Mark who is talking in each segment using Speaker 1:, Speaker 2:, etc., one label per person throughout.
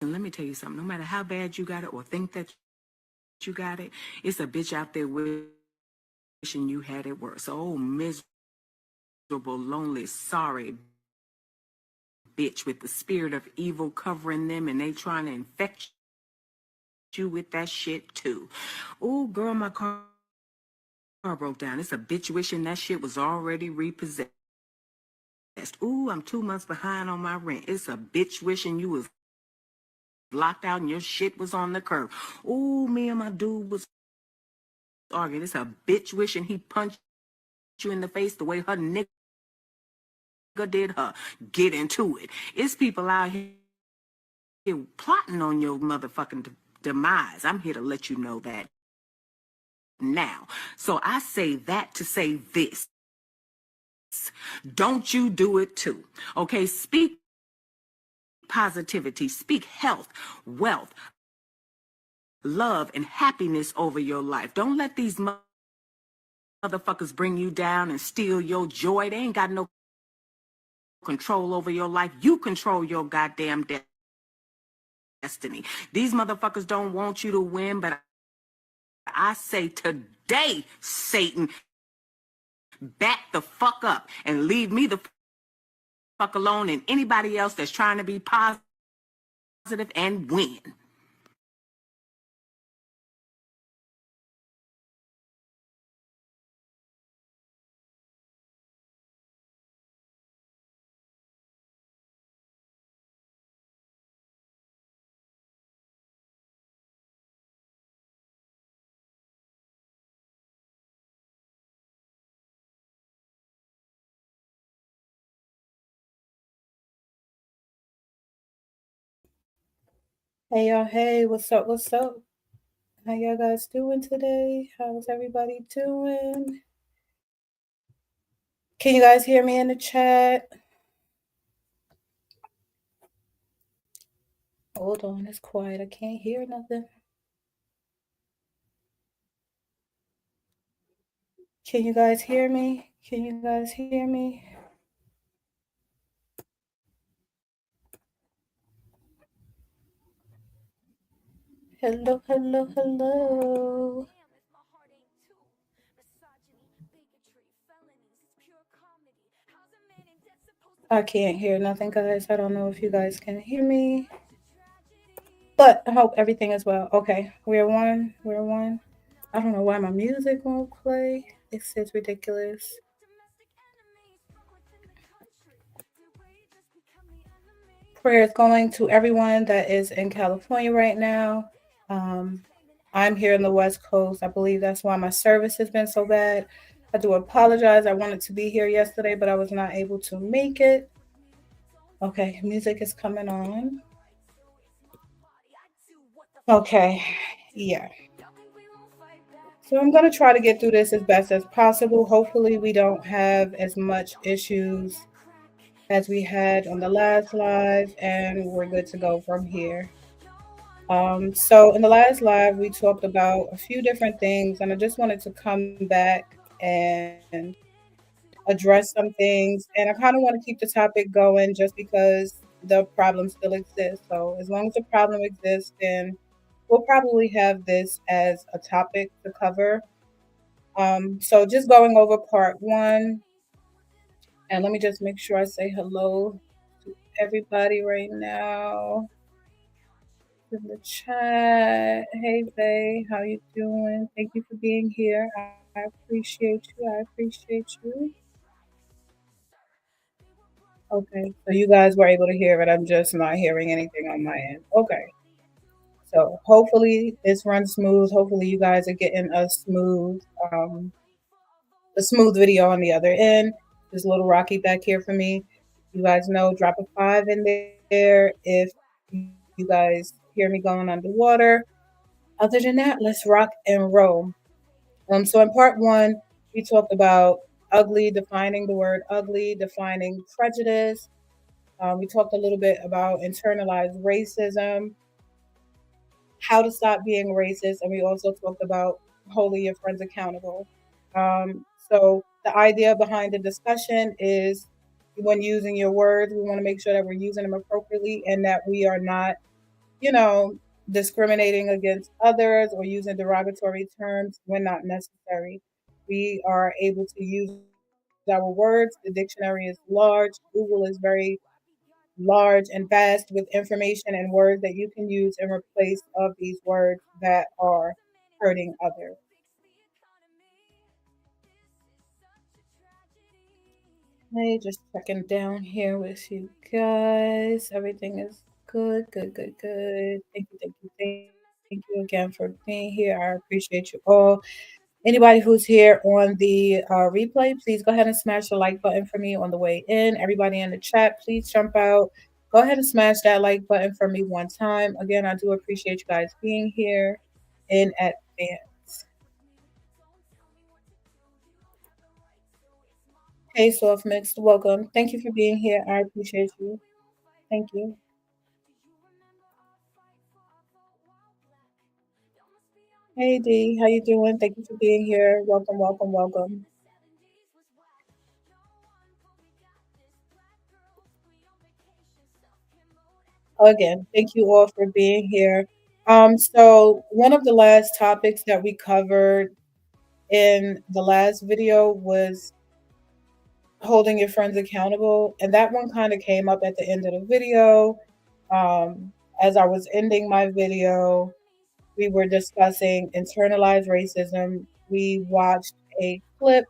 Speaker 1: let me tell you something. No matter how bad you got it or think that you got it, it's a bitch out there wishing you had it worse. Oh, miserable, lonely, sorry bitch with the spirit of evil covering them, and they trying to infect you with that shit too. Oh, girl, my car broke down. It's a bitch wishing that shit was already repossessed. Ooh, I'm 2 months behind on my rent. It's a bitch wishing you was locked out and your shit was on the curb. Ooh, me and my dude was arguing. It's a bitch wishing he punched you in the face the way her nigga did her. Get into it. It's people out here plotting on your motherfucking demise. I'm here to let you know that now. So I say that to say this. Don't you do it too. Okay, speak positivity, speak health, wealth, love, and happiness over your life. Don't let these motherfuckers bring you down and steal your joy. They ain't got no control over your life. You control your goddamn destiny. These motherfuckers don't want you to win, but I say today, Satan, back the fuck up and leave me the fuck alone and anybody else that's trying to be positive and win.
Speaker 2: Hey y'all, hey, what's up? What's up? How y'all guys doing today? How's everybody doing? Can you guys hear me in the chat? Hold on, it's quiet. I can't hear nothing. Can you guys hear me? Can you guys hear me? Hello, hello, hello. I can't hear nothing, guys. I don't know if you guys can hear me. But I hope everything is well. Okay, we're one. We're one. I don't know why my music won't play. It's ridiculous. Prayers going to everyone that is in California right now. I'm here in the West Coast. I believe that's why my service has been so bad. I do apologize. I wanted to be here yesterday, but I was not able to make it. Okay, music is coming on. Okay, yeah. So I'm going to try to get through this as best as possible. Hopefully, we don't have as much issues as we had on the last live, and we're good to go from here. So in the last live, we talked about a few different things, and I just wanted to come back and address some things. And I kind of want to keep the topic going just because the problem still exists. So as long as the problem exists, then we'll probably have this as a topic to cover. So just going over part one, and let me just make sure I say hello to everybody right now in the chat. Hey, Faye, how you doing? Thank you for being here. I appreciate you. I appreciate you. Okay, so you guys were able to hear it. I'm just not hearing anything on my end. Okay, so hopefully this runs smooth. Hopefully you guys are getting a smooth video on the other end. There's a little rocky back here for me. You guys know, drop a 5 in there if you guys hear me going underwater. Other than that, let's rock and roll. So in part one, we talked about ugly, defining the word ugly, defining prejudice. We talked a little bit about internalized racism, how to stop being racist, and we also talked about holding your friends accountable. So the idea behind the discussion is when using your words, we want to make sure that we're using them appropriately and that we are not you know, discriminating against others or using derogatory terms when not necessary. We are able to use our words. The dictionary is large. Google is very large and vast with information and words that you can use in replace of these words that are hurting others. Hey, just checking down here with you guys. Everything is good, good, good, good. Thank you again for being here. I appreciate you all. Anybody who's here on the replay, please go ahead and smash the like button for me on the way in. Everybody in the chat, please jump out. Go ahead and smash that like button for me one time. Again, I do appreciate you guys being here in advance. Hey, Soft Mixed, welcome. Thank you for being here. I appreciate you. Thank you. Hey D, how you doing? Thank you for being here. Welcome, welcome, welcome. Again, thank you all for being here. So one of the last topics that we covered in the last video was holding your friends accountable, and that one kind of came up at the end of the video. Um, as I was ending my video, we were discussing internalized racism. We watched a clip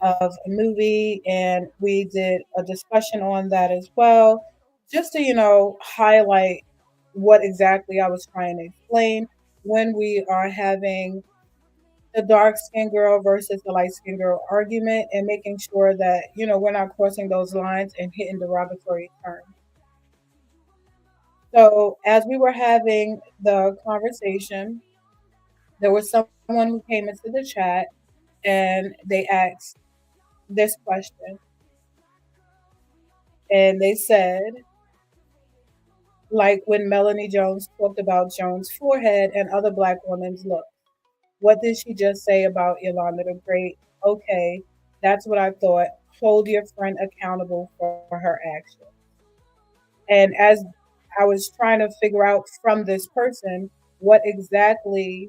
Speaker 2: of a movie and we did a discussion on that as well, just to, highlight what exactly I was trying to explain when we are having the dark skinned girl versus the light skinned girl argument and making sure that, we're not crossing those lines and hitting derogatory terms. So, as we were having the conversation, there was someone who came into the chat and they asked this question. And they said, like when Melanie Jones talked about Jones' forehead and other black women's look. What did she just say about Yolanda the Great? Okay, that's what I thought. Hold your friend accountable for her actions. And as I was trying to figure out from this person, what exactly,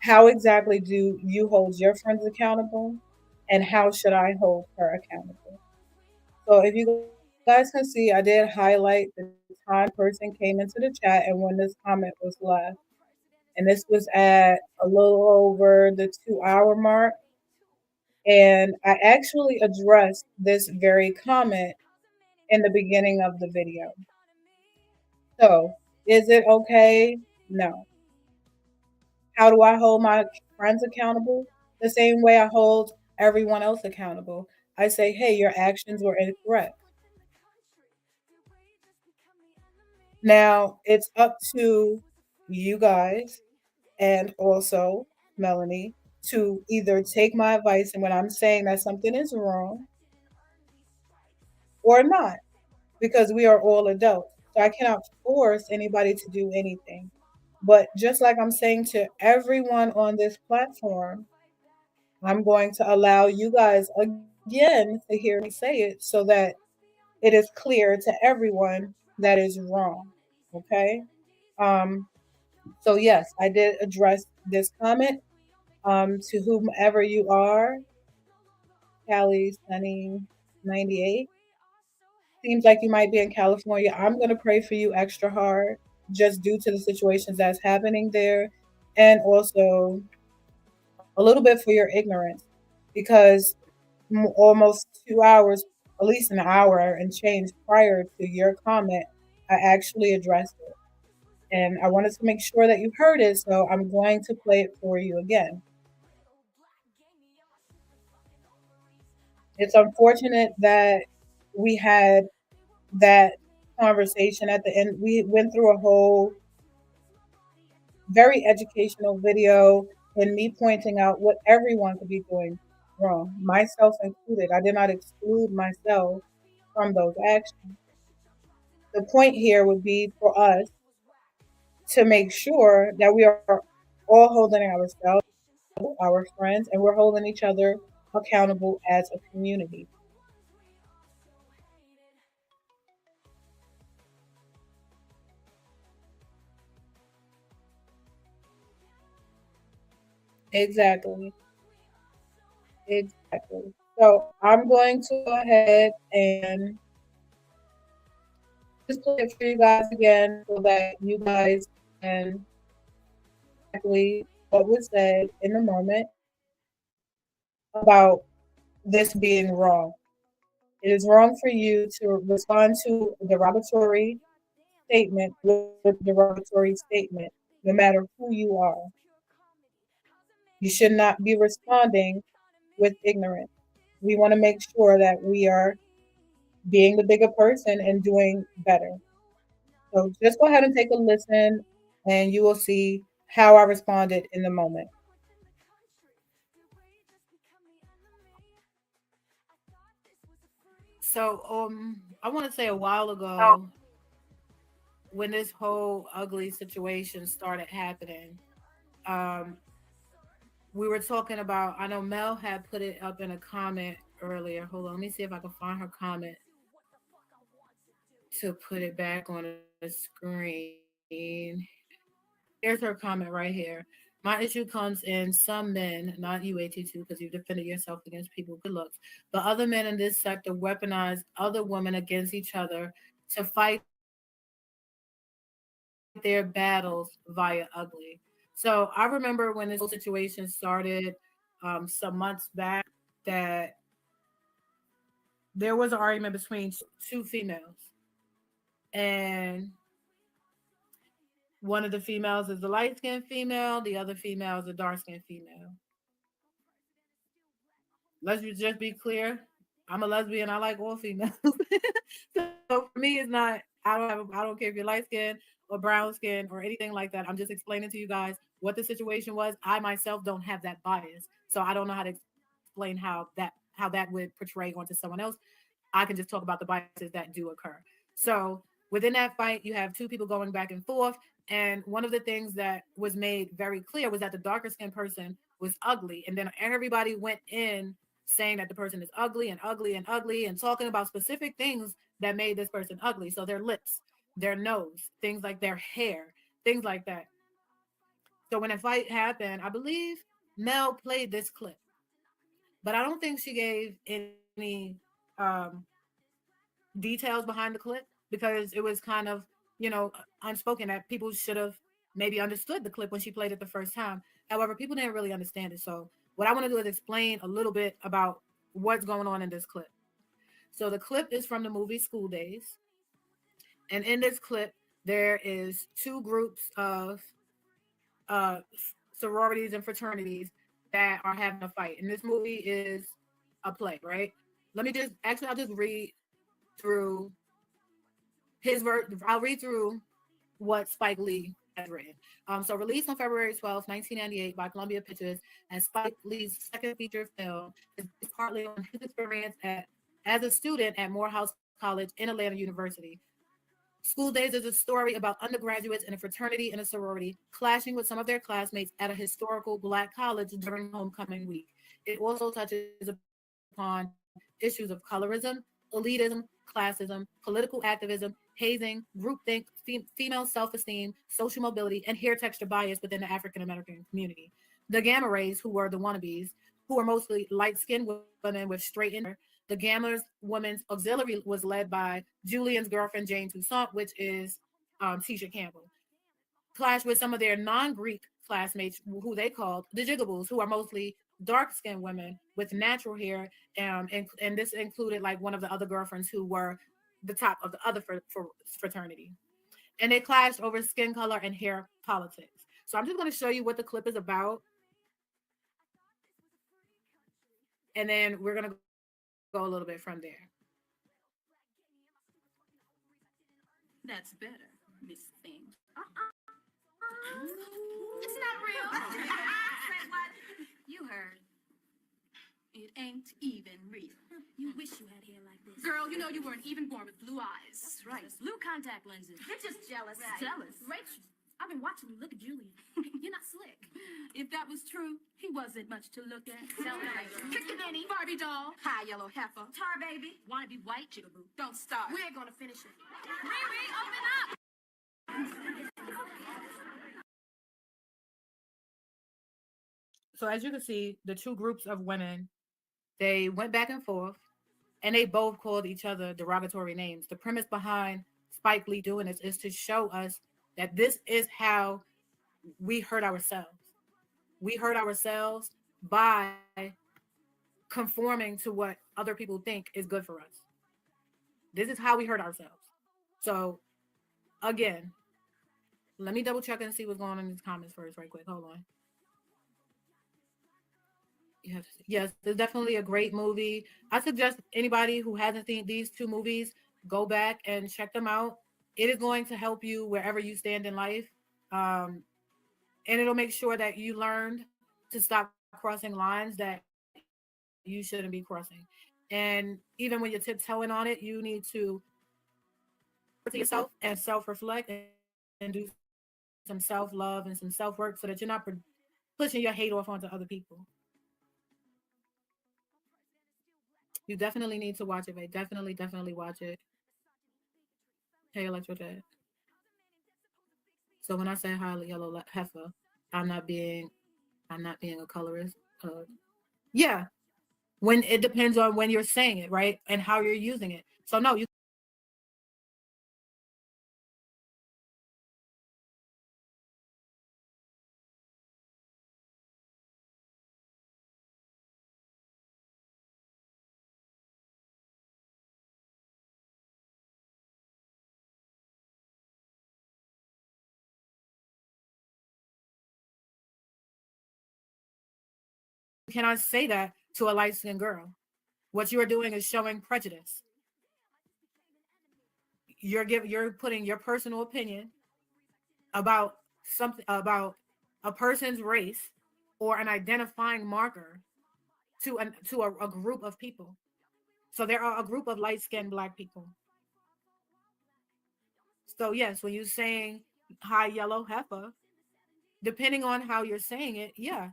Speaker 2: how exactly do you hold your friends accountable? And how should I hold her accountable? So if you guys can see, I did highlight the time person came into the chat and when this comment was left. And this was at a little over the 2 hour mark. And I actually addressed this very comment in the beginning of the video. So, is it okay? No. How do I hold my friends accountable? The same way I hold everyone else accountable. I say, hey, your actions were incorrect. Now, it's up to you guys and also Melanie to either take my advice and when I'm saying that something is wrong or not, because we are all adults. So I cannot force anybody to do anything. But just like I'm saying to everyone on this platform, I'm going to allow you guys again to hear me say it so that it is clear to everyone that is wrong. Okay. Um, so yes, I did address this comment to whomever you are, Callie Sunny 98. Seems like you might be in California. I'm going to pray for you extra hard just due to the situations that's happening there and also a little bit for your ignorance because almost 2 hours, at least an hour and change prior to your comment, I actually addressed it. And I wanted to make sure that you heard it, so I'm going to play it for you again. It's unfortunate that we had that conversation at the end. We went through a whole very educational video and me pointing out what everyone could be doing wrong, myself included. I did not exclude myself from those actions. The point here would be for us to make sure that we are all holding ourselves, our friends, and we're holding each other accountable as a community. Exactly. Exactly. So I'm going to go ahead and just play it for you guys again so that you guys can exactly what was said in the moment about this being wrong. It is wrong for you to respond to a derogatory statement with a derogatory statement, no matter who you are. You should not be responding with ignorance. We want to make sure that we are being the bigger person and doing better. So just go ahead and take a listen, and you will see how I responded in the moment.
Speaker 3: So, I want to say a while ago, when this whole ugly situation started happening, um, we were talking about. I know Mel had put it up in a comment earlier. Hold on, let me see if I can find her comment to put it back on the screen. Here's her comment right here. My issue comes in some men, not you, AT2, because you've defended yourself against people with good looks, but other men in this sector weaponize other women against each other to fight their battles via ugly. So I remember when this whole situation started some months back that there was an argument between two females, and one of the females is the light skinned female, the other female is the dark skinned female. Just be clear. I'm a lesbian. I like all females. So for me, it's not. I don't care if you're light skinned or brown skin or anything like that. I'm just explaining to you guys what the situation was. I myself don't have that bias, so I don't know how to explain how that would portray onto someone else. I can just talk about the biases that do occur. So within that fight, you have two people going back and forth. And one of the things that was made very clear was that the darker skinned person was ugly. And then everybody went in saying that the person is ugly and ugly and ugly and talking about specific things that made this person ugly. So their lips, their nose, things like their hair, things like that. So when a fight happened, I believe Mel played this clip, but I don't think she gave any um, details behind the clip because it was kind of, you know, unspoken that people should have maybe understood the clip when she played it the first time. However, people didn't really understand it. So what I want to do is explain a little bit about what's going on in this clip. So the clip is from the movie School Days. And in this clip, there is two groups of uh, sororities and fraternities that are having a fight. And this movie is a play, right? I'll just read through I'll read through what Spike Lee has written. So released on February 12th, 1998 by Columbia Pictures and Spike Lee's second feature film is based partly on his experience as a student at Morehouse College in Atlanta University. School Days is a story about undergraduates in a fraternity and a sorority clashing with some of their classmates at a historical black college during homecoming week. It also touches upon issues of colorism, elitism, classism, political activism, hazing, groupthink, female self-esteem, social mobility, and hair texture bias within the African American community. The Gamma Rays, who were the wannabes, who were mostly light-skinned women with straightened hair. The Gamma's women's auxiliary was led by Julian's girlfriend Jane Toussaint, which is Tisha Campbell. Clashed with some of their non-Greek classmates, who they called the Jigaboos, who are mostly dark-skinned women with natural hair, and this included like one of the other girlfriends who were the top of the other fraternity. And they clashed over skin color and hair politics. So I'm just going to show you what the clip is about, and then we're going to go a little bit from there.
Speaker 4: That's better, Miss Thing. It's not real. Said what? You heard. It ain't even real. You wish you had hair like this. Girl, you know you weren't even born with blue eyes. That's right. Blue contact lenses. You're just jealous. Right. Jealous. Rachel, I've been watching you look at Julian. You're not slick. If that was true, he wasn't much to look at. Pickaninny, Barbie doll, high yellow heifer, tar baby, wanna be white, jigaboo. Don't start. We're gonna finish it. Riri, open up.
Speaker 3: So as you can see, the two groups of women, they went back and forth, and they both called each other derogatory names. The premise behind Spike Lee doing this is to show us that this is how we hurt ourselves. We hurt ourselves by conforming to what other people think is good for us. This is how we hurt ourselves. So again, let me double check and see what's going on in these comments first, right quick. Hold on. Yes, it's definitely a great movie. I suggest anybody who hasn't seen these two movies go back and check them out. It is going to help you wherever you stand in life, and it'll make sure that you learned to stop crossing lines that you shouldn't be crossing. And even when you're tiptoeing on it, you need to to yourself and self-reflect and do some self-love and some self-work so that you're not pushing your hate off onto other people. You definitely need to watch it, babe. Definitely watch it. Hey, Electro Dad. So when I say highly yellow heifer, I'm not being a colorist. Yeah, when it depends on when you're saying it, right, and how you're using it. So no, you cannot say that to a light-skinned girl. What you are doing is showing prejudice. You're putting your personal opinion about something about a person's race or an identifying marker to a group of people. So there are a group of light-skinned Black people. So yes, when you're saying high yellow heifer, depending on how you're saying it, yeah,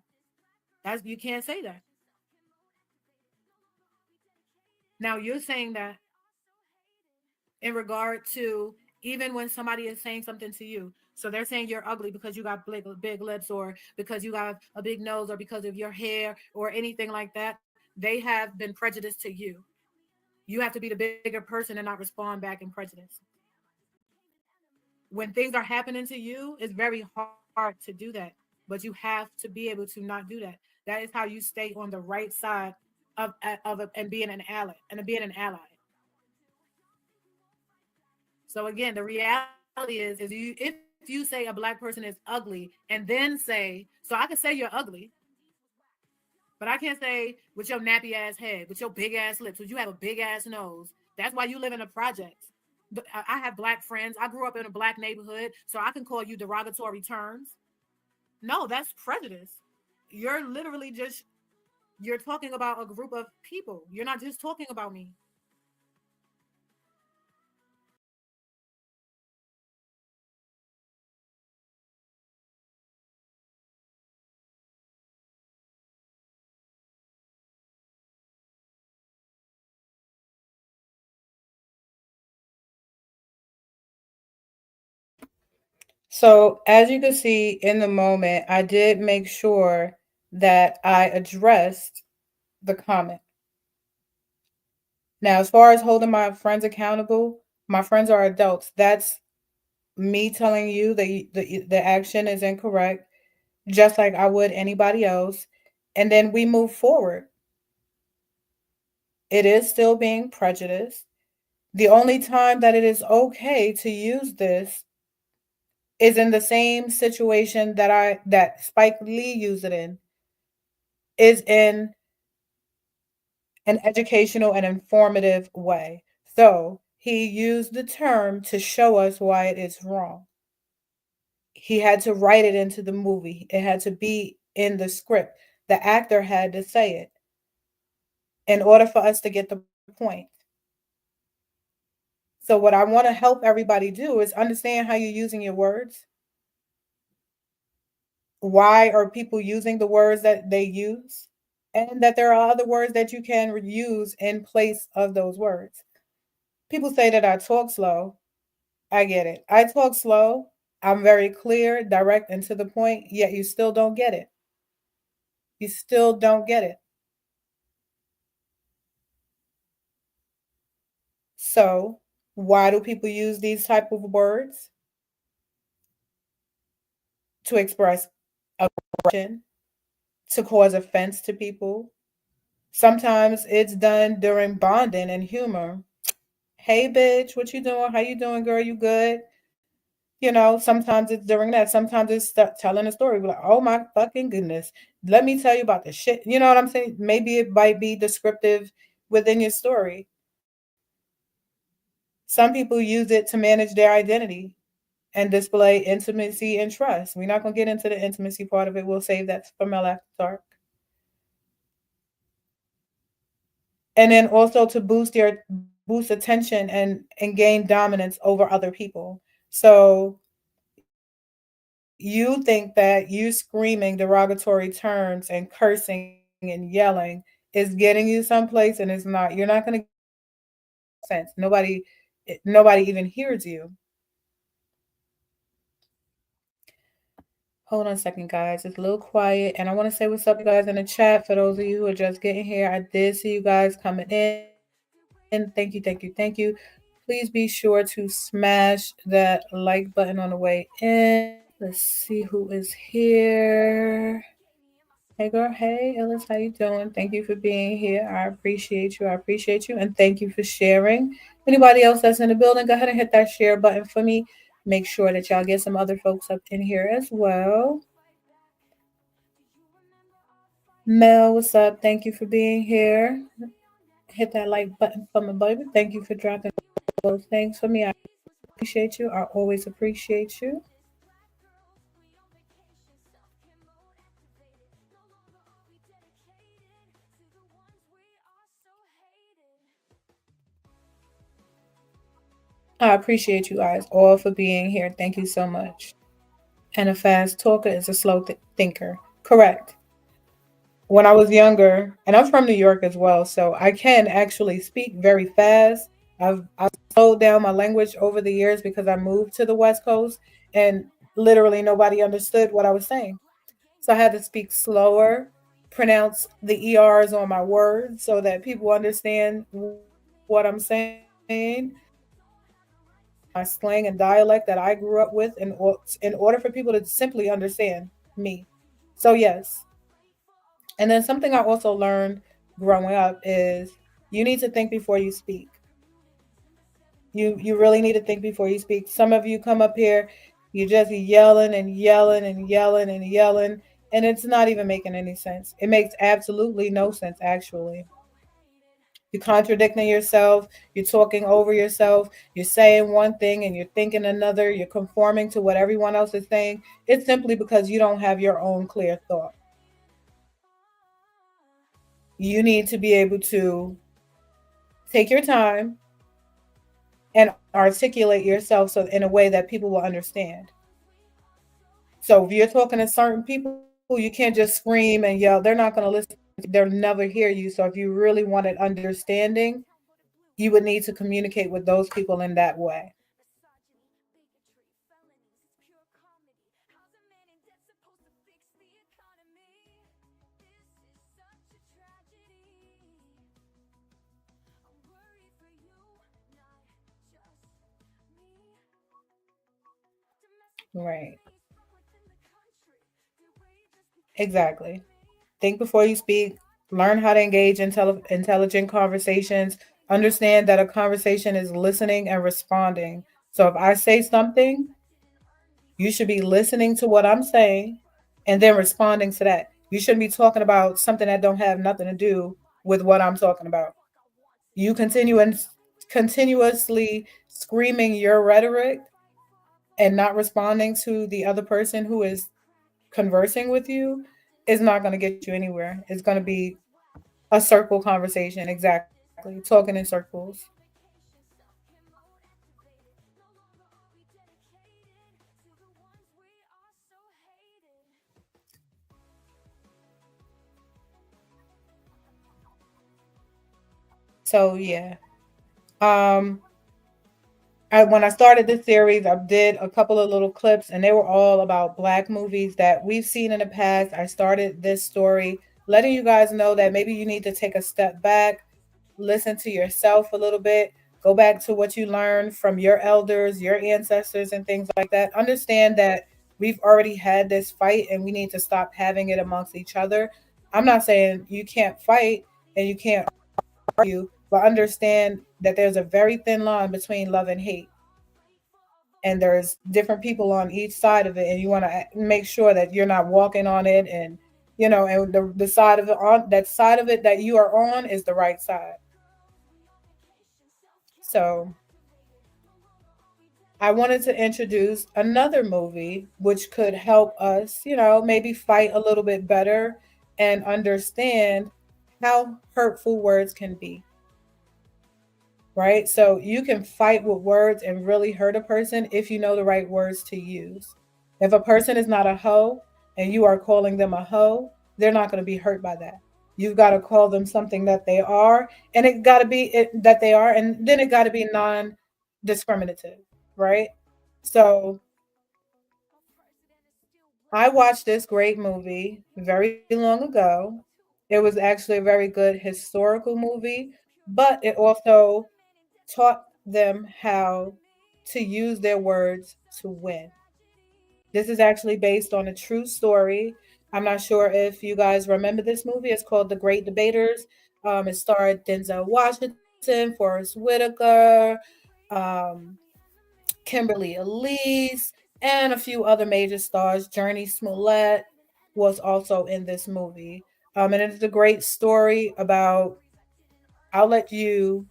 Speaker 3: that's you can't say that. Now you're saying that in regard to even when somebody is saying something to you. So they're saying you're ugly because you got big lips or because you got a big nose or because of your hair or anything like that. They have been prejudiced to you. You have to be the bigger person and not respond back in prejudice. When things are happening to you, it's very hard to do that, but you have to be able to not do that. That is how you stay on the right side of and being an ally and being an ally. So again, the reality is if you say a Black person is ugly and then say, so I can say you're ugly, but I can't say with your nappy ass head, with your big ass lips, with you have a big ass nose. That's why you live in the projects. I have Black friends. I grew up in a Black neighborhood, so I can call you derogatory terms. No, that's prejudice. You're literally just you're talking about a group of people. You're not just talking about me.
Speaker 2: So, as you can see in the moment, I did make sure that I addressed the comment. Now, as far as holding my friends accountable, my friends are adults. That's me telling you the action is incorrect, just like I would anybody else. And then we move forward. It is still being prejudiced. The only time that it is okay to use this is in the same situation that Spike Lee used it in, is in an educational and informative way. So he used the term to show us why it is wrong. He had to write it into the movie. It had to be in the script. The actor had to say it in order for us to get the point. So what I want to help everybody do is understand how you're using your words. Why are people using the words that they use? And that there are other words that you can use in place of those words. People say that I talk slow. I get it. I talk slow. I'm very clear, direct, and to the point, yet you still don't get it. You still don't get it. So, why do people use these type of words? To express aggression, to cause offense to people. Sometimes it's done during bonding and humor. Hey, bitch, what you doing? How you doing, girl? You good? Sometimes it's during that. Sometimes it's telling a story. We're like, oh my fucking goodness. Let me tell you about the shit. You know what I'm saying? Maybe it might be descriptive within your story. Some people use it to manage their identity and display intimacy and trust. We're not going to get into the intimacy part of it. We'll save that for Mel after dark. And then also to boost attention and gain dominance over other people. So you think that you screaming derogatory terms and cursing and yelling is getting you someplace, and it's not. You're not going to get sense. Nobody even hears you. Hold on a second, guys. It's a little quiet, and I want to say what's up, you guys, in the chat. For those of you who are just getting here, I did see you guys coming in. Thank you, thank you, thank you. Please be sure to smash that like button on the way in. Let's see who is here. Hey girl, hey Ellis, how you doing? Thank you for being here. I appreciate you. I appreciate you, and thank you for sharing. Anybody else that's in the building, go ahead and hit that share button for me. Make sure that y'all get some other folks up in here as well. Mel, what's up? Thank you for being here. Hit that like button for me, baby. Thank you for dropping those things for me. I appreciate you. I always appreciate you. I appreciate you guys all for being here. Thank you so much. And a fast talker is a slow thinker. Correct. When I was younger, and I'm from New York as well, so I can actually speak very fast. I've slowed down my language over the years because I moved to the West Coast and literally nobody understood what I was saying. So I had to speak slower, pronounce the ERs on my words so that people understand what I'm saying. My slang and dialect that I grew up with in order for people to simply understand me. So yes. And then something I also learned growing up is you need to think before you speak. You really need to think before you speak. Some of you come up here, you're just yelling and yelling and yelling and yelling, and it's not even making any sense. It makes absolutely no sense, actually. You're contradicting yourself, you're talking over yourself, you're saying one thing and you're thinking another, you're conforming to what everyone else is saying. It's simply because you don't have your own clear thought. You need to be able to take your time and articulate yourself so in a way that people will understand. So if you're talking to certain people, you can't just scream and yell. They're not going to listen. They'll never hear you. So if you really wanted understanding, you would need to communicate with those people in that way. Right. Exactly. Think before you speak. Learn how to engage in intelligent conversations. Understand that a conversation is listening and responding. So if I say something, you should be listening to what I'm saying and then responding to that. You shouldn't be talking about something that don't have nothing to do with what I'm talking about. You continuously screaming your rhetoric and not responding to the other person who is conversing with you is not going to get you anywhere. It's going to be a circle conversation. Exactly. Talking in circles. So yeah. Um when I started this series, I did a couple of little clips, and they were all about Black movies that we've seen in the past. I started this story letting you guys know that maybe you need to take a step back, listen to yourself a little bit, go back to what you learned from your elders, your ancestors, and things like that. Understand that we've already had this fight and we need to stop having it amongst each other. I'm not saying you can't fight and you can't argue, but understand that there's a very thin line between love and hate. And there's different people on each side of it, and you want to make sure that you're not walking on it, and and the side of it, on that side of it that you are on, is the right side. So I wanted to introduce another movie which could help us, maybe fight a little bit better and understand how hurtful words can be. Right? So you can fight with words and really hurt a person if you know the right words to use. If a person is not a hoe and you are calling them a hoe, they're not going to be hurt by that. You've got to call them something that they are, and it got to be that they are, and then it got to be non-discriminative, right? So I watched this great movie very long ago. It was actually a very good historical movie, but it also taught them how to use their words to win. This is actually based on a true story. I'm not sure if you guys remember this movie. It's called The Great Debaters. It starred Denzel Washington, Forrest Whitaker, um, Kimberly Elise, and a few other major stars. Journey Smollett was also in this movie. And it's a great story about. I'll let you.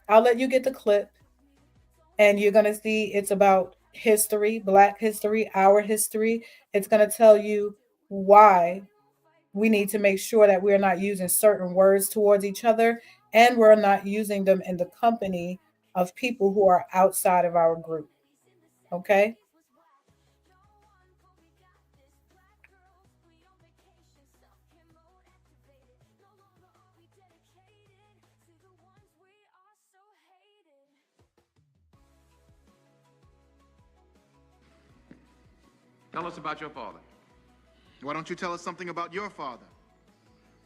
Speaker 2: I'll let you get the clip, and you're going to see it's about history, Black history, our history. It's going to tell you why we need to make sure that we're not using certain words towards each other, and we're not using them in the company of people who are outside of our group. Okay?
Speaker 5: Tell us about your father.
Speaker 6: Why don't you tell us something about your father?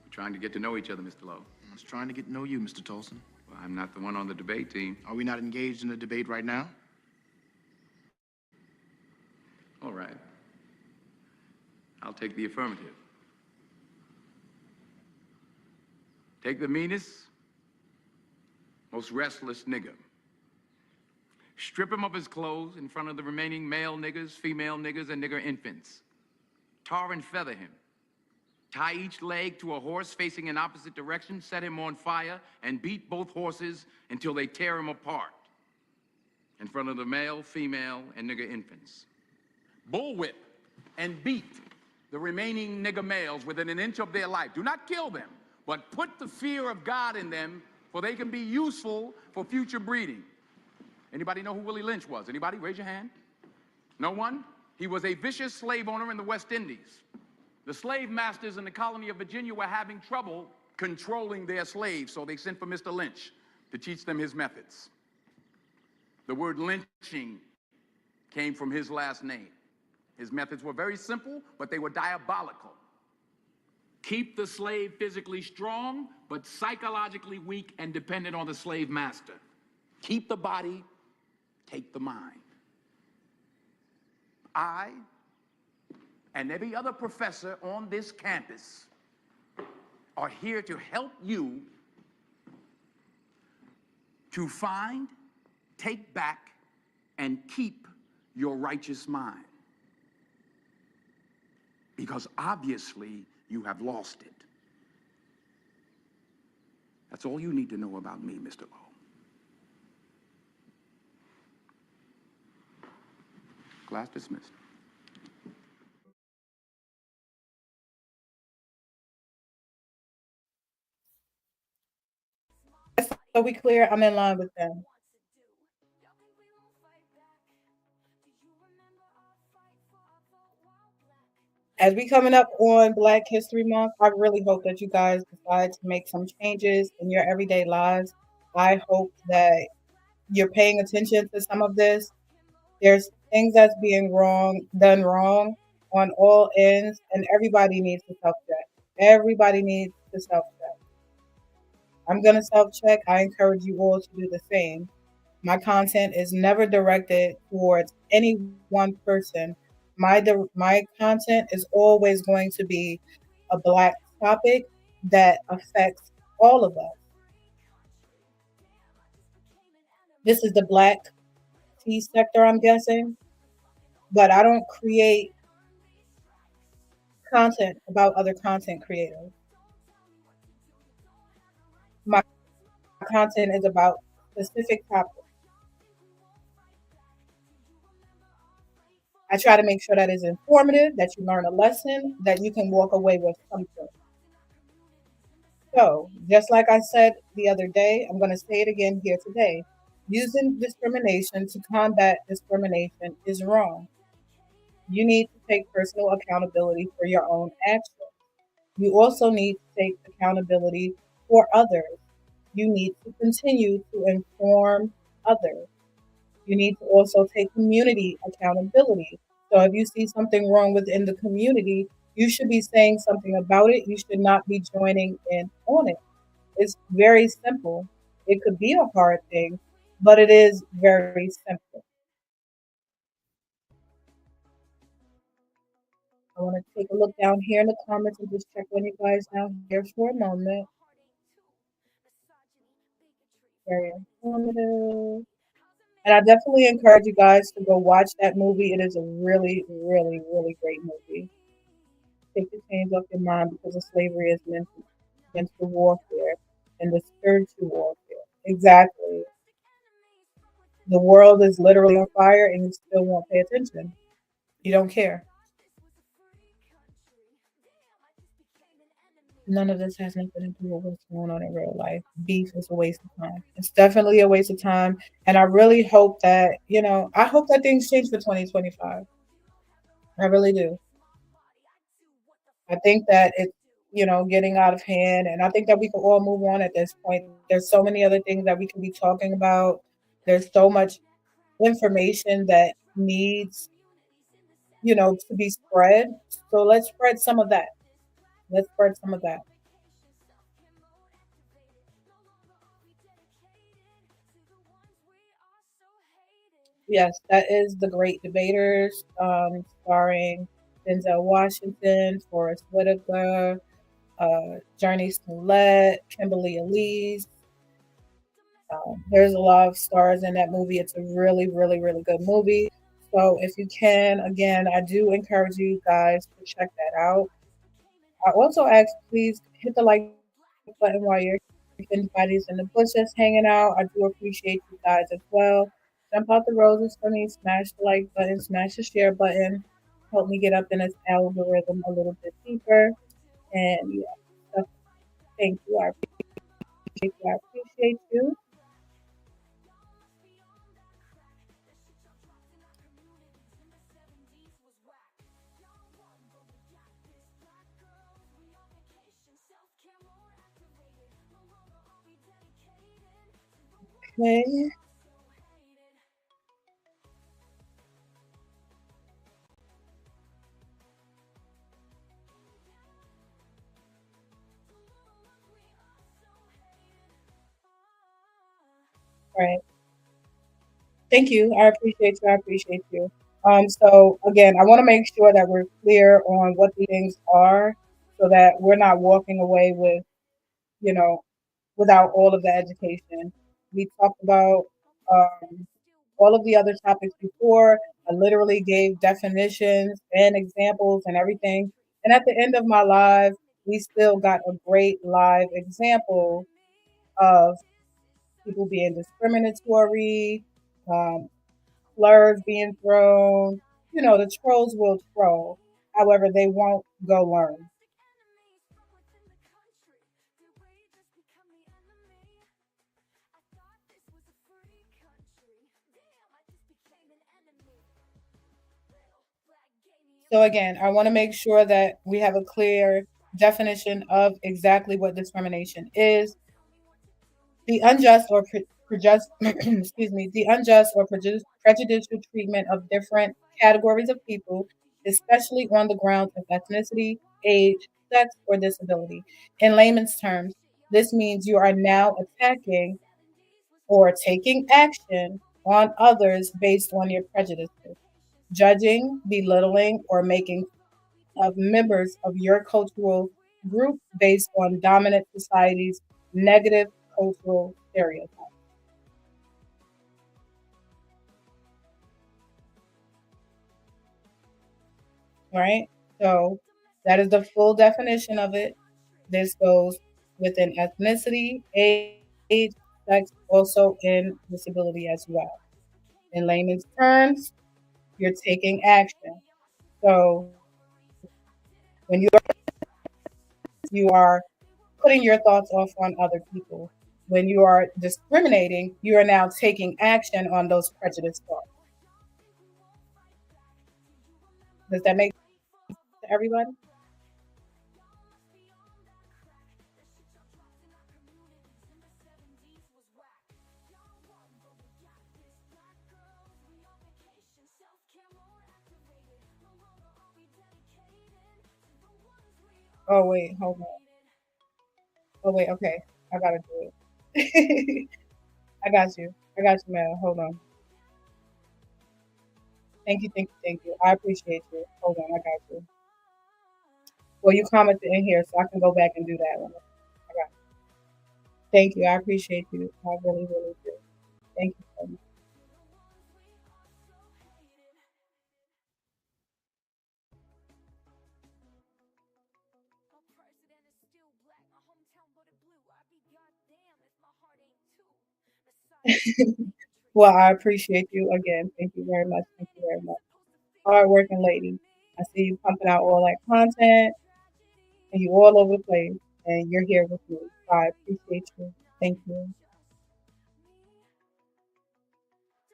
Speaker 5: We're trying to get to know each other, Mr. Lowe.
Speaker 6: I was trying to get to know you, Mr. Tolson.
Speaker 5: Well, I'm not the one on the debate team.
Speaker 6: Are we not engaged in a debate right now?
Speaker 5: All right. I'll take the affirmative. Take the meanest, most restless nigger. Strip him of his clothes in front of the remaining male niggers, female niggers, and nigger infants. Tar and feather him. Tie each leg to a horse facing in opposite direction, set him on fire, and beat both horses until they tear him apart in front of the male, female, and nigger infants. Bullwhip and beat the remaining nigger males within an inch of their life. Do not kill them, but put the fear of God in them, for they can be useful for future breeding. Anybody know who Willie Lynch was? Anybody? Raise your hand. No one? He was a vicious slave owner in the West Indies. The slave masters in the colony of Virginia were having trouble controlling their slaves, so they sent for Mr. Lynch to teach them his methods. The word lynching came from his last name. His methods were very simple, but they were diabolical. Keep the slave physically strong, but psychologically weak and dependent on the slave master. Keep the body, take the mind. I and every other professor on this campus are here to help you to find, take back, and keep your righteous mind. Because obviously you have lost it. That's all you need to know about me, Mr. Lowe. Class dismissed.
Speaker 2: So we clear, I'm in line with them. As we coming up on Black History Month, I really hope that you guys decide to make some changes in your everyday lives. I hope that you're paying attention to some of this. There's things that's being done wrong on all ends, and everybody needs to self-check. Everybody needs to self check. I'm going to self check. I encourage you all to do the same. My content is never directed towards any one person. My content is always going to be a black topic that affects all of us. This is the black tea sector, I'm guessing, but I don't create content about other content creators. My content is about specific topics. I try to make sure that it's informative, that you learn a lesson, that you can walk away with something. So, just like I said the other day, I'm going to say it again here today. Using discrimination to combat discrimination is wrong. You need to take personal accountability for your own actions. You also need to take accountability for others. You need to continue to inform others. You need to also take community accountability. So if you see something wrong within the community, you should be saying something about it. You should not be joining in on it. It's very simple. It could be a hard thing, but it is very simple. I want to take a look down here in the comments and just check on you guys down here for a moment. Very informative. And I definitely encourage you guys to go watch that movie. It is a really, really, really great movie. Take the chains off your mind because of slavery is mental warfare and the spiritual warfare. Exactly. The world is literally on fire and you still won't pay attention. You don't care. None of this has nothing to do with what's going on in real life. Beef is a waste of time. It's definitely a waste of time. And I really hope that, I hope that things change for 2025. I really do. I think that it's, getting out of hand. And I think that we can all move on at this point. There's so many other things that we can be talking about. There's so much information that needs, to be spread. So let's spread some of that. Let's spread some of that. Yes, that is The Great Debaters, starring Denzel Washington, Forrest Whitaker, Journey Smollett, Kimberly Elise. There's a lot of stars in that movie. It's a really, really, really good movie. So if you can, again, I do encourage you guys to check that out. I also ask, please hit the like button while you're if anybody's in the bushes hanging out. I do appreciate you guys as well. Jump out the roses for me, smash the like button, smash the share button. Help me get up in this algorithm a little bit deeper. And yeah, so thank you. I appreciate you. I appreciate you. Okay. Right. Thank you. I appreciate you. I appreciate you. So again, I want to make sure that we're clear on what these things are so that we're not walking away with, you know, without all of the education. We talked about um, all of the other topics before. I literally gave definitions and examples and everything. And at the end of my live, we still got a great live example of people being discriminatory, um, slurs being thrown. The trolls will troll. However, they won't go learn. So again, I want to make sure that we have a clear definition of exactly what discrimination is. The unjust or excuse me, the unjust or prejudicial treatment of different categories of people, especially on the grounds of ethnicity, age, sex, or disability. In layman's terms, this means you are now attacking or taking action on others based on your prejudices, judging, belittling, or making of members of your cultural group based on dominant society's negative cultural stereotypes. Right? So that is the full definition of it. This goes within ethnicity, age, sex, also in disability as well. In layman's terms, you're taking action. So when you are putting your thoughts off on other people. When you are discriminating, you are now taking action on those prejudiced thoughts. Does that make sense to everybody? Oh wait, hold on. Oh wait, okay. I gotta do it. I got you. I got you, Mel. Hold on. Thank you, thank you, thank you. I appreciate you. Hold on, I got you. Well, you commented in here, so I can go back and do that one. I got you. Thank you. I appreciate you. I really, really do. Thank you so much. Well, I appreciate you again. Thank you very much. Thank you very much. Hardworking lady. I see you pumping out all that content and you all over the place and you're here with me. So I appreciate you. Thank you.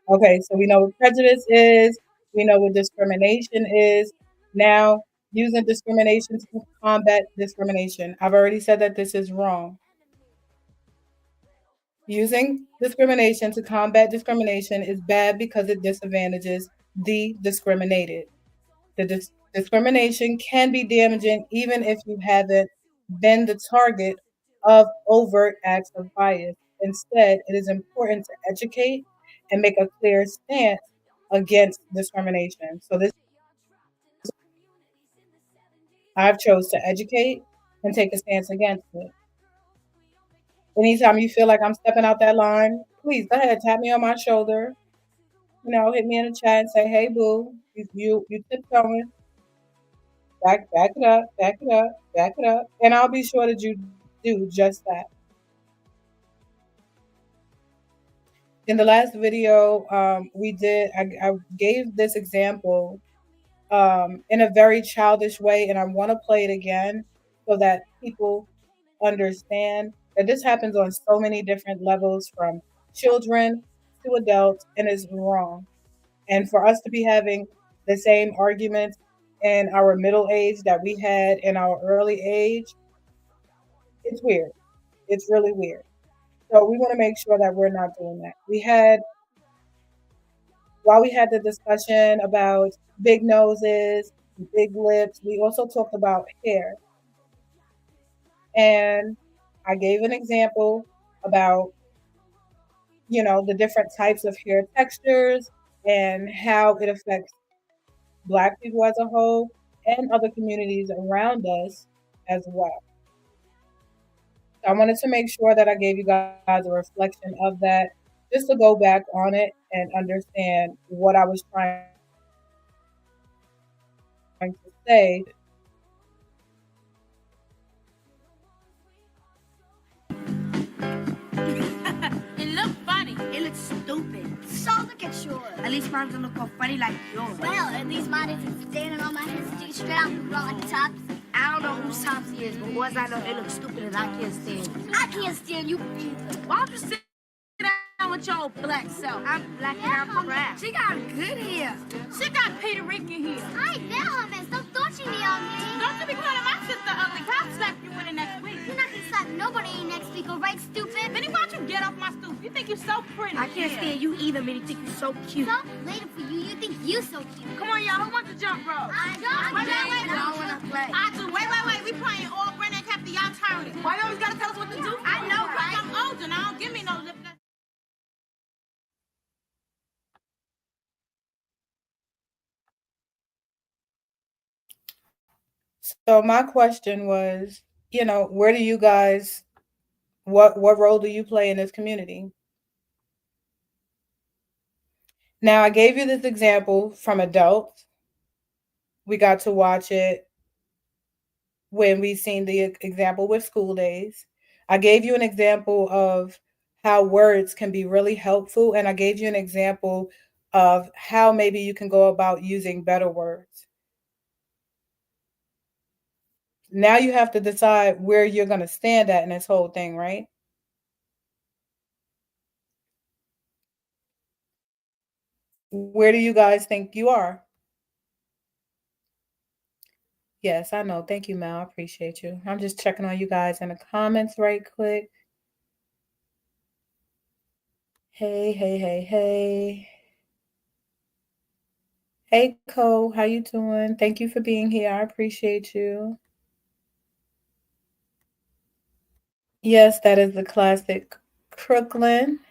Speaker 2: Okay, so we know what prejudice is, we know what discrimination is. Now, using discrimination to combat discrimination. I've already said that this is wrong. Using discrimination to combat discrimination is bad because it disadvantages the discriminated. The discrimination can be damaging even if you haven't been the target of overt acts of bias. Instead, it is important to educate and make a clear stance against discrimination. So this I've chose to educate and take a stance against it. Anytime you feel like I'm stepping out that line, please go ahead, tap me on my shoulder. Hit me in the chat and say, "Hey, boo, you tiptoeing? Back it up, back it up, back it up," and I'll be sure that you do just that. In the last video, I gave this example in a very childish way, and I want to play it again so that people understand that this happens on so many different levels, from children to adults, and is wrong. And for us to be having the same arguments in our middle age that we had in our early age, it's weird. It's really weird. So we want to make sure that we're not doing that. While we had the discussion about big noses, big lips, we also talked about hair. And I gave an example about, the different types of hair textures and how it affects Black people as a whole and other communities around us as well. So I wanted to make sure that I gave you guys a reflection of that, just to go back on it and understand what I was trying to say.
Speaker 4: It looked funny. It looks stupid. So look at yours. At least mine's gonna look all funny like yours. Well, at least mine isn't standing on my head sticking straight out the wrong like tops. I don't know whose tops he is, but boys I know they look stupid and I can't stand you. I can't stand you either. Why don't you sit down with your old black self? I'm black and I'm brown. She got good hair. She got Peter Rican hair. I bet her, man. Stop touching me on me. Don't you be calling my sister ugly. I'll slap you with it next week. You're not gonna slap nobody next week, all right, stupid? Minnie, why don't you get off my stoop? You think you're so pretty. I can't stand you either, Minnie. You think you're so cute. So later for you. You think you're so cute. Come on, y'all. Who wants to jump rope? I don't. Wait. I don't want to play. I do. Wait. We playing Why you always gotta tell us what to do? I know, right? I'm older now. Don't give me no lip.
Speaker 2: So my question was, where do you guys what role do you play in this community? Now I gave you this example from adults. We got to watch it when we seen the example with school days. I gave you an example of how words can be really helpful, and I gave you an example of how maybe you can go about using better words. Now you have to decide where you're going to stand at in this whole thing, right? Where do you guys think you are? Yes, I know. Thank you, Mel. I appreciate you. I'm just checking on you guys in the comments right quick. Hey, hey, hey, hey. Hey, Cole. How you doing? Thank you for being here. I appreciate you. Yes, that is the classic Crooklyn.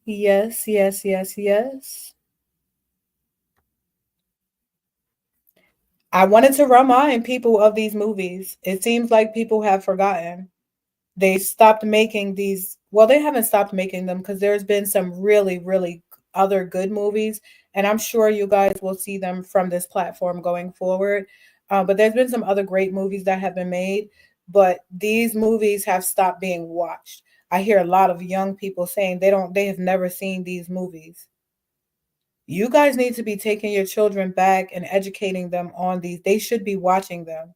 Speaker 2: Yes, yes, yes, yes. I wanted to remind people of these movies. It seems like people have forgotten. They stopped making these. Well, they haven't stopped making them because there's been some really, really other good movies, and I'm sure you guys will see them from this platform going forward. But there's been some other great movies that have been made, but these movies have stopped being watched. I hear a lot of young people saying they have never seen these movies. You guys need to be taking your children back and educating them on these. They should be watching them.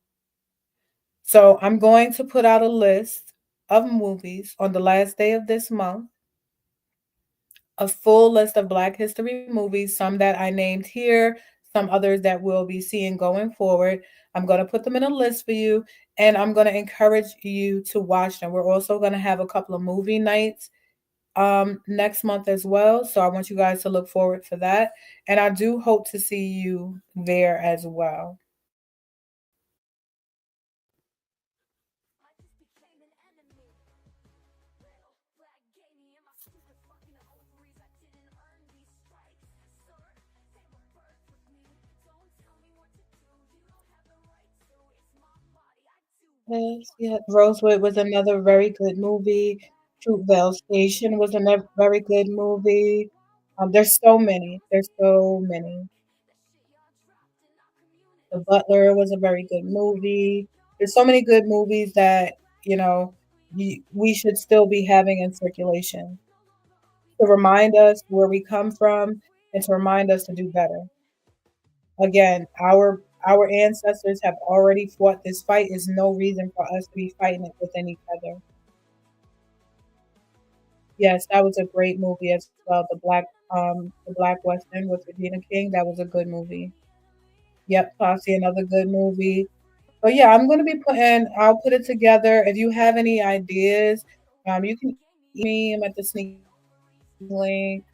Speaker 2: So I'm going to put out a list of movies on the last day of this month, a full list of Black History movies, some that I named here, some others that we'll be seeing going forward. I'm going to put them in a list for you, and I'm going to encourage you to watch them. We're also going to have a couple of movie nights next month as well. So I want you guys to look forward for that. And I do hope to see you there as well. Yes, yeah. Rosewood was another very good movie. Fruitvale Station was another very good movie. There's so many. There's so many. The Butler was a very good movie. There's so many good movies that, you know, we should still be having in circulation to remind us where we come from and to remind us to do better. Again, our ancestors have already fought this fight. Is no reason for us to be fighting it within each other. Yes, that was a great movie as well. The Black Western with Regina King. That was a good movie. Yep, Posse, another good movie. But yeah, I'm gonna be putting. I'll put it together. If you have any ideas, you can email me. I'm at the sneak link.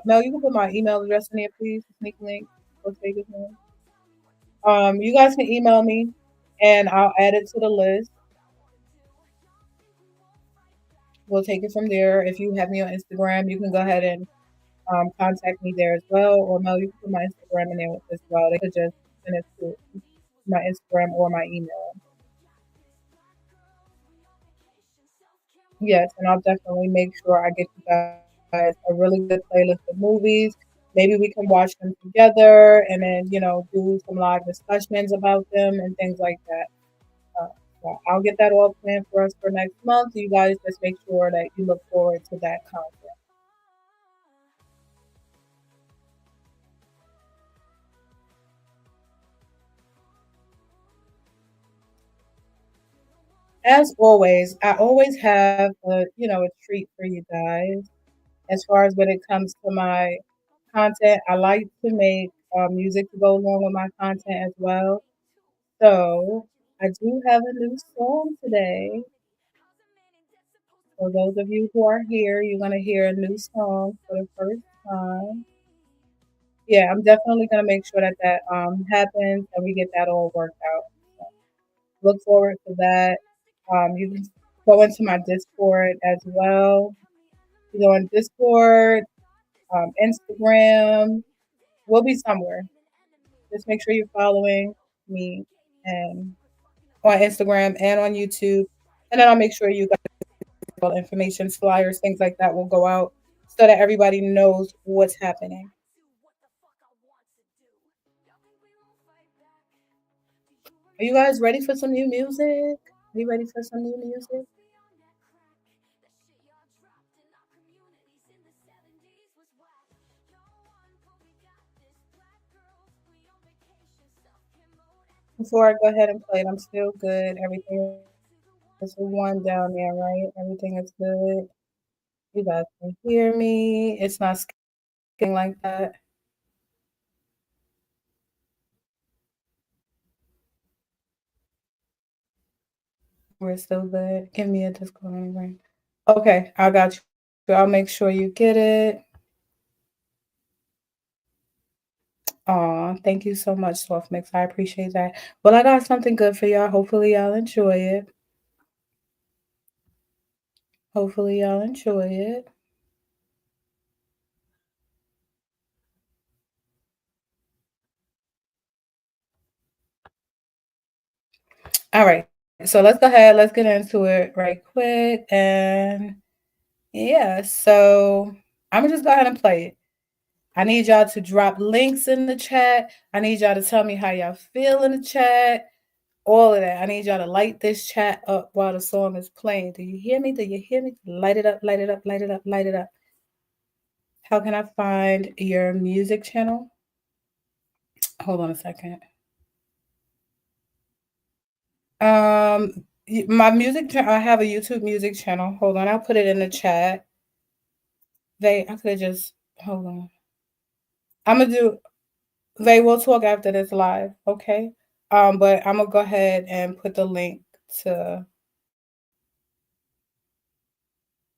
Speaker 2: Mel, you can put my email address in there, please. Sneak link. Let's take it home. You guys can email me, and I'll add it to the list. We'll take it from there. If you have me on Instagram, you can go ahead and contact me there as well. Or Mel, you can put my Instagram in there as well. They could just send it to my Instagram or my email. Yes, and I'll definitely make sure I get you guys a really good playlist of movies. Maybe we can watch them together and then, do some live discussions about them and things like that. Uh, so I'll get that all planned for us for next month. You guys just make sure that you look forward to that content. As always, I always have a treat for you guys. As far as when it comes to my content, I like to make music to go along with my content as well. So I do have a new song today. For those of you who are here, you're gonna hear a new song for the first time. Yeah, I'm definitely gonna make sure that happens and we get that all worked out. Look forward to that. You can go into my Discord as well. You go on Discord, Instagram. We'll be somewhere. Just make sure you're following me and on Instagram and on YouTube. And then I'll make sure you got all information, flyers, things like that will go out so that everybody knows what's happening. Are you guys ready for some new music? Are you ready for some new music? Before I go ahead and play it, I'm still good. Everything is one down there, right? Everything is good. You guys can hear me. It's not skipping like that. We're still good. Give me a Discord anyway. Okay, I got you. I'll make sure you get it. Aw, thank you so much, Soft Mix. I appreciate that. Well, I got something good for y'all. Hopefully, y'all enjoy it. Hopefully, y'all enjoy it. All right. So let's go ahead. Let's get into it right quick. And yeah, so I'm going to just go ahead and play it. I need y'all to drop links in the chat. I need y'all to tell me how y'all feel in the chat. All of that. I need y'all to light this chat up while the song is playing. Do you hear me? Do you hear me? Light it up, light it up, light it up, light it up. How can I find your music channel? Hold on a second. My music channel, I have a YouTube music channel. Hold on, I'll put it in the chat. I could have just, hold on. We'll talk after this live, okay? But I'm gonna go ahead and put the link to,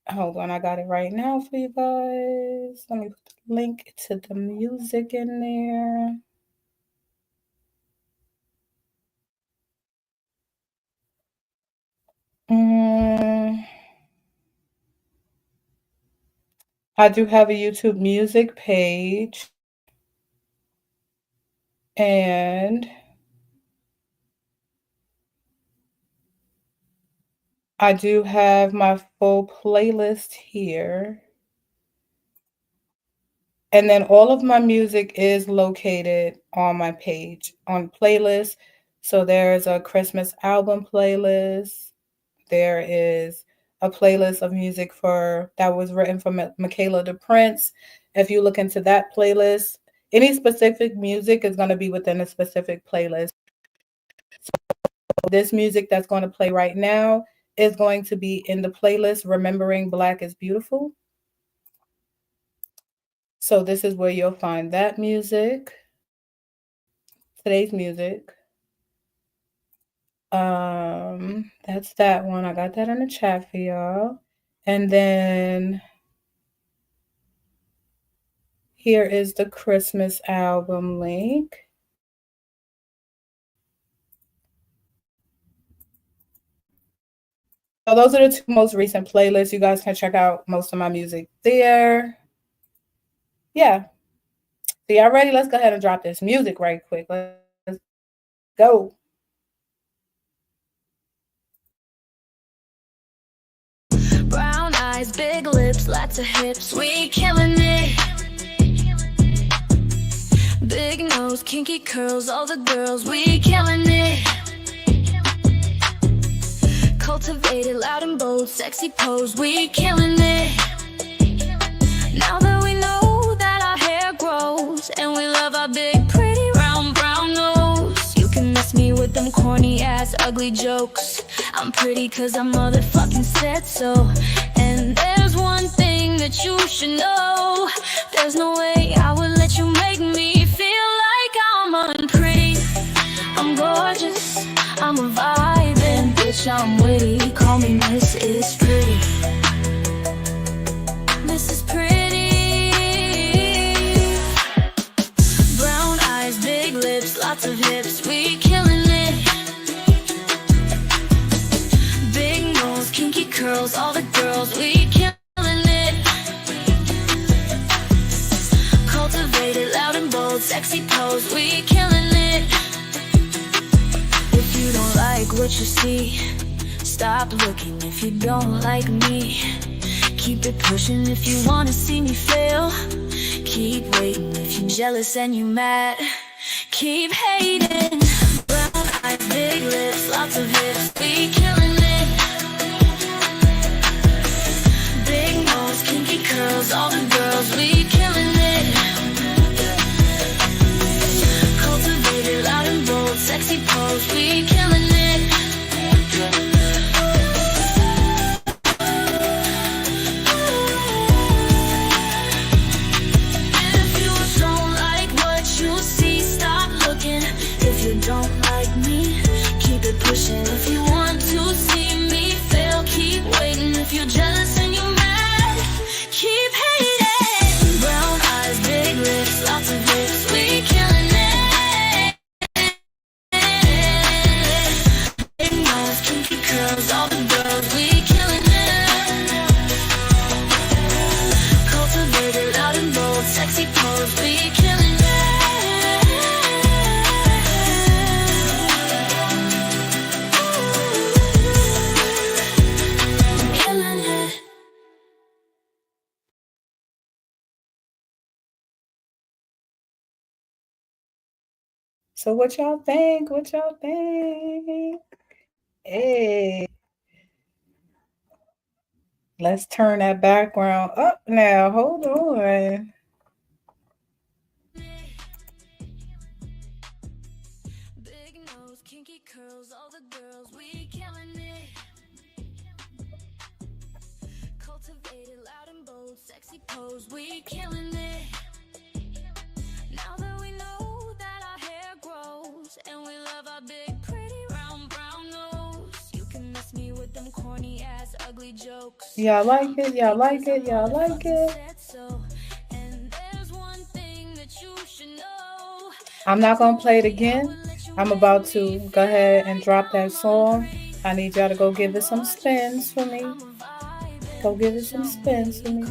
Speaker 2: hold on, I got it right now for you guys. Let me put the link to the music in there. I do have a YouTube music page. And I do have my full playlist here. And then all of my music is located on my page on playlist. So there's a Christmas album playlist. There is a playlist of music that was written for Michaela the Prince. If you look into that playlist, any specific music is going to be within a specific playlist. So this music that's going to play right now is going to be in the playlist Remembering Black is Beautiful. So this is where you'll find that music, today's music. That's that one. I got that in the chat for y'all. And then here is the Christmas album link. So those are the two most recent playlists. You guys can check out most of my music there. Yeah. So y'all ready? Let's go ahead and drop this music right quick. Let's go.
Speaker 7: Brown eyes, big lips, lots of hips, we killing it. Big nose, kinky curls, all the girls, we killing it. Cultivated, loud and bold, sexy pose, we killing it. Now that we know that our hair grows, and we love our big, pretty, round, brown nose. You can miss me with them corny ass, ugly jokes. I'm pretty cause I motherfucking said so. And there's one thing that you should know. There's no way I would let you make me feel like I'm unpretty. I'm gorgeous, I'm a vibe, and bitch I'm witty. Call me Mrs. Pretty. Mrs. Pretty. Brown eyes, big lips, lots of hips, we killing it. we killing it. If you don't like what you see, stop looking. If you don't like me, keep it pushing. If you wanna see me fail, keep waiting. If you're jealous and you mad, keep hating. Brown eyes, big lips, lots of hips, we killing it. Big nose, kinky curls, all the girls, we killing it. Cultivated, loud and bold, sexy pose, we killing it. Don't like me, keep it pushing. If you want to see me fail, keep waiting. If you're jealous and you're mad, keep hating. Brown eyes, big lips, lots of hips, we killing it. Big nose, kinky curls, all the girls, we killing it. Cultivated, loud and bold, sexy pose, we killing it.
Speaker 2: So what y'all think? What y'all think? Hey, let's turn that background up now. Hold on.
Speaker 7: Big nose, kinky curls, all the girls, we killing it. Cultivated, loud and bold, sexy pose, we killing it. Now that we know that our hair grows and we love our big pretty round brown nose, you can miss me with them corny ass ugly jokes.
Speaker 2: Y'all like it? Y'all like it? Y'all like it?
Speaker 7: And there's one thing that you should know.
Speaker 2: I'm not gonna play it again. I'm about to go ahead and drop that song. I need y'all to go give it some spins for me. Go give it some spins for me.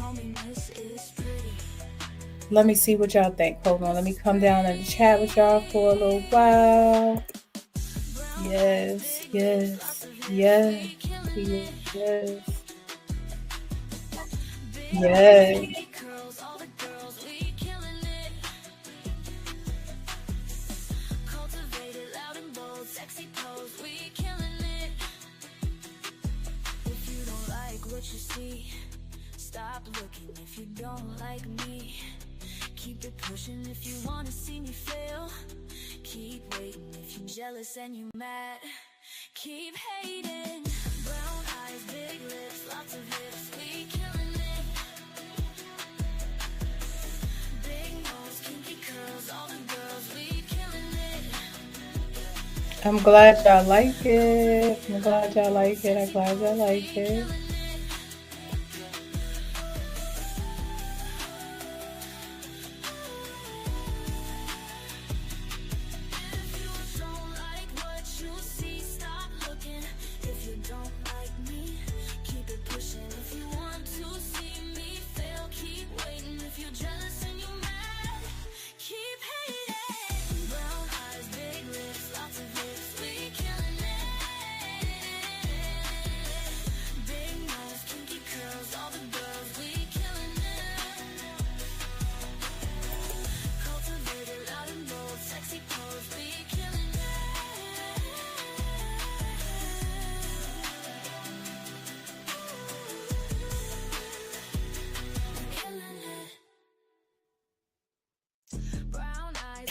Speaker 2: Let me see what y'all think. Hold on. Let me come down and chat with y'all for a little while. Yes, yes, yes, yes, yes.
Speaker 7: Stop looking if you don't like me. Keep it pushing if you wanna see me fail. Keep waiting if you're jealous and you're mad. Keep hating. Brown eyes, big lips, lots of hips, we killing it. Big nose, kinky curls, all the girls, we killing it.
Speaker 2: I'm glad y'all like it. I'm glad y'all like it. I'm glad y'all like it.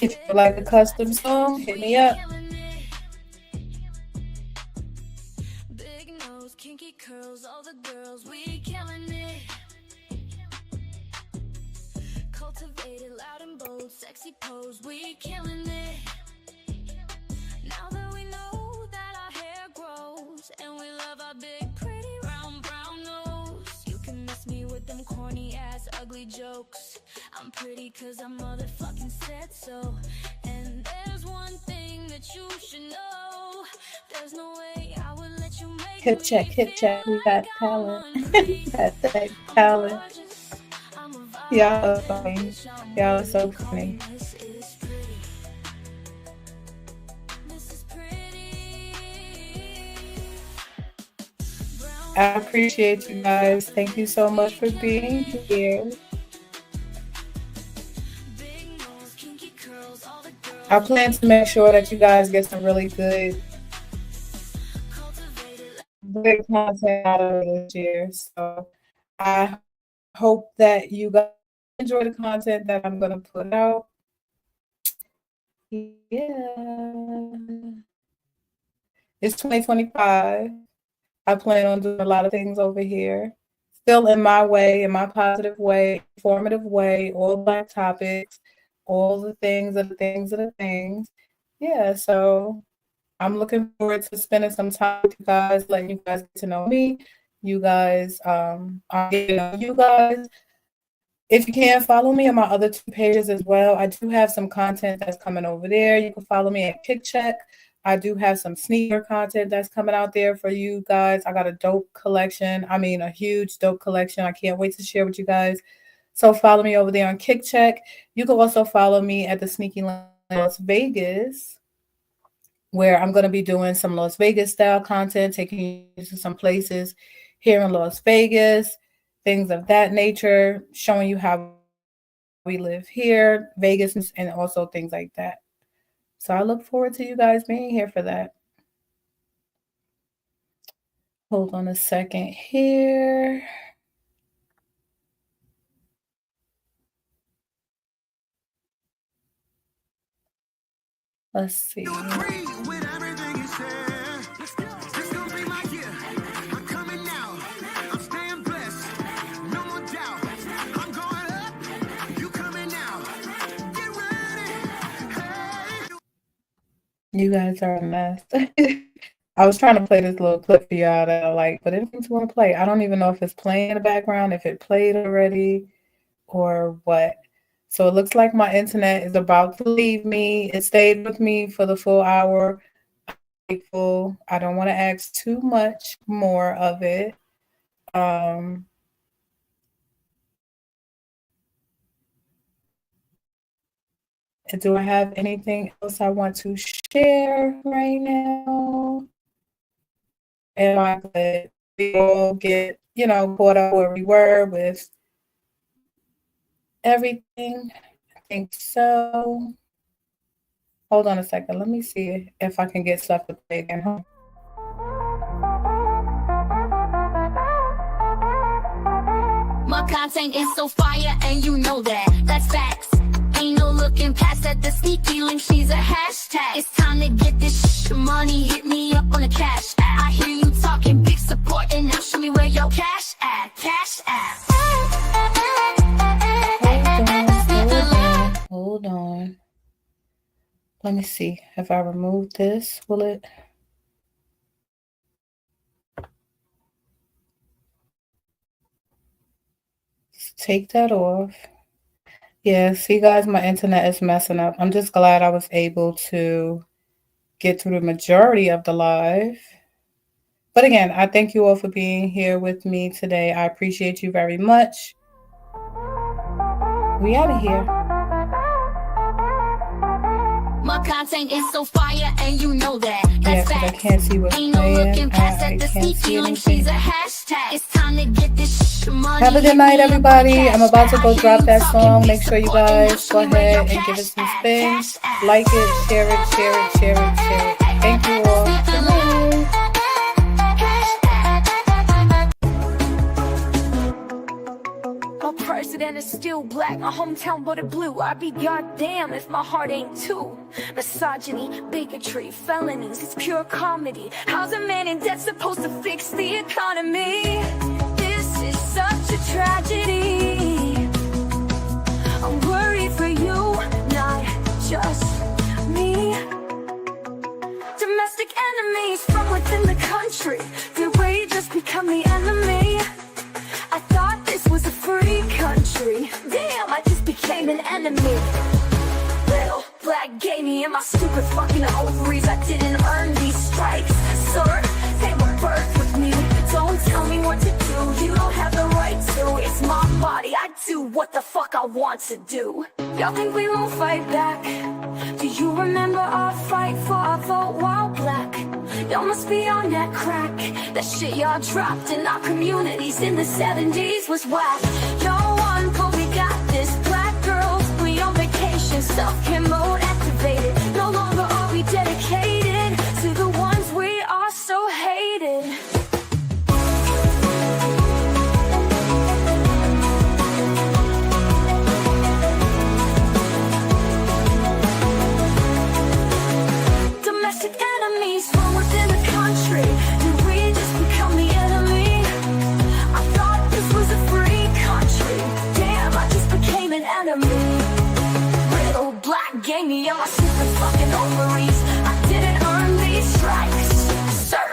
Speaker 2: If you like a custom song, hit me up.
Speaker 7: Big nose, kinky curls, all the girls, we killing it. Cultivated, loud and bold, sexy pose, we killing it. Now that we know that our hair grows and we love our big pretty round brown nose, you can miss me with them corny ass ugly jokes. I'm pretty cause I motherfucking said so. And there's one thing that you should know. There's no way I would let you make
Speaker 2: Hip check, hip check. We got talent. Got that talent. Y'all are funny. Y'all are so funny. I appreciate you guys. Thank you so much for being here. I plan to make sure that you guys get some really good content out of this year. So I hope that you guys enjoy the content that I'm going to put out. Yeah. It's 2025. I plan on doing a lot of things over here. Still in my way, in my positive way, informative way, all Black topics, all the things are the things are the things. Yeah, so I'm looking forward to spending some time with you guys, letting you guys get to know me. You guys, I'm getting to know you guys. If you can, follow me on my other 2 pages as well. I do have some content that's coming over there. You can follow me at KickCheck. I do have some sneaker content that's coming out there for you guys. I got a dope collection. I mean, a huge dope collection. I can't wait to share with you guys. So follow me over there on KickCheck. You can also follow me at the Sneaky Link Las Vegas, where I'm going to be doing some Las Vegas style content, taking you to some places here in Las Vegas, things of that nature, showing you how we live here, Vegas, and also things like that. So I look forward to you guys being here for that. Hold on a second here. Let's see. You guys are a mess. I was trying to play this little clip for y'all that I like, but it didn't want to play. I don't even know if it's playing in the background, if it played already, or what. So it looks like my internet is about to leave me. It stayed with me for the full hour. I'm grateful. I don't want to ask too much more of it. Do I have anything else I want to share right now? Am I good? We all get, caught up where we were with everything. I think so. Hold on a second. Let me see if I can get stuff to play again.
Speaker 7: My content is so fire, and you know that. That's facts. Ain't no looking past at the sneaky link. She's a hashtag. It's time to get this money. Hit me up on the cash app. I hear you talking big support, and now show me where your cash at. Cash app.
Speaker 2: Hold on. Let me see. If I remove this, will it? Let's take that off. Yeah, see guys, my internet is messing up. I'm just glad I was able to get through the majority of the live. But again, I thank you all for being here with me today. I appreciate you very much. We out of here.
Speaker 7: My content is so fire, and you know that. That's
Speaker 2: I can't see what's
Speaker 7: Ain't no
Speaker 2: playing.
Speaker 7: looking past
Speaker 2: I
Speaker 7: at the
Speaker 2: can't see
Speaker 7: sneaky link. She's a
Speaker 2: anything.
Speaker 7: hashtag. It's time to get this money.
Speaker 2: Have a good night, everybody. I'm about to go drop that song. Make sure you guys go ahead and give it some spins. Like it, share it, share it, share it, share it. Thank you all. Good night.
Speaker 7: My president is still black, my hometown voted blue. I'd be goddamn if my heart ain't too. Misogyny, bigotry, felonies, it's pure comedy. How's a man in debt supposed to fix the economy? This is such a tragedy. I'm worried for you, not just me. Domestic enemies from within the country. Did we just become the enemy? I thought this was a free country. Damn, I just became an enemy. Little black gamey in my stupid fucking ovaries. I didn't earn these stripes, sir. They were birthed with me. Don't tell me what to do. You don't have the right to. It's my body. I do what the fuck I want to do. Y'all think we won't fight back? Do you remember our fight for our vote while black? Y'all must be on that crack. That shit y'all dropped in our communities in the 70s was whack. Y'all won, but we got this. Black girls, we on vacation. Self-care mode activated. No longer are we dedicated to the ones we are so hated. Domestic enemies from within the country. Did we just become the enemy? I thought this was a free country. Damn, I just became an enemy. Little black gave me all my secret fucking ovaries. I didn't earn these strikes, sir.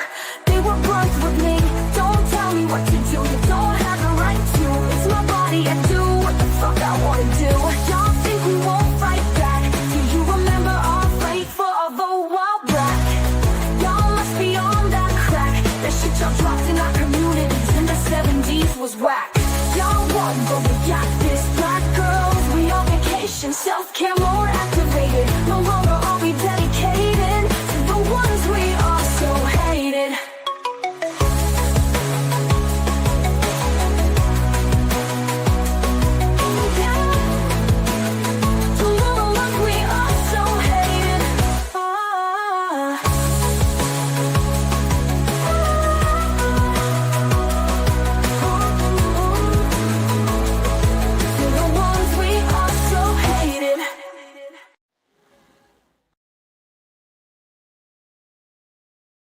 Speaker 7: They were birthed with me. Don't tell me what to do. You don't have the right to. It's my body. I do what the fuck I wanna do. Y'all think we won't fight back? Do you remember our fight for a while back? Y'all must be on that crack. That shit y'all dropped in our communities in the 70s was whack. Y'all won, but we got this. Black girls, we on vacation. Self-care